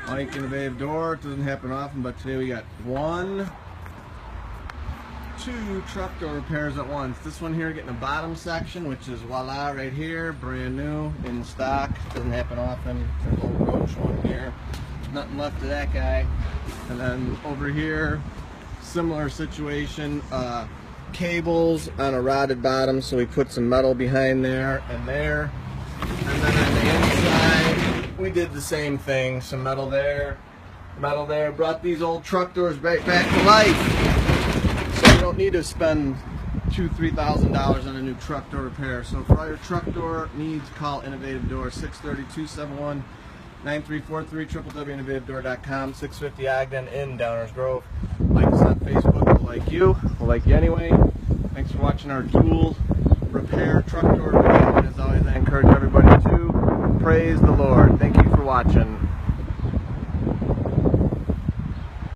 Like innovative door, it doesn't happen often, but today we got 1, 2 truck door repairs at once. This one here getting the bottom section, which is voila right here, brand new, in stock. Doesn't happen often. There's a little roach one here. Nothing left of that guy. And then over here, similar situation. Cables on a rotted bottom, so we put some metal behind there and there. And then on the inside, we did the same thing. Some metal there, metal there. Brought these old truck doors back to life. So you don't need to spend $2,000–$3,000 on a new truck door repair. So for all your truck door needs, call Innovative Door, 630-271-9343, www.innovativedoor.com, 650 Ogden in Downers Grove. Like us on Facebook, we'll like you. We'll like you anyway. Thanks for watching our dual repair truck door video. And as always, I encourage everybody to praise the Lord. Thank you for watching.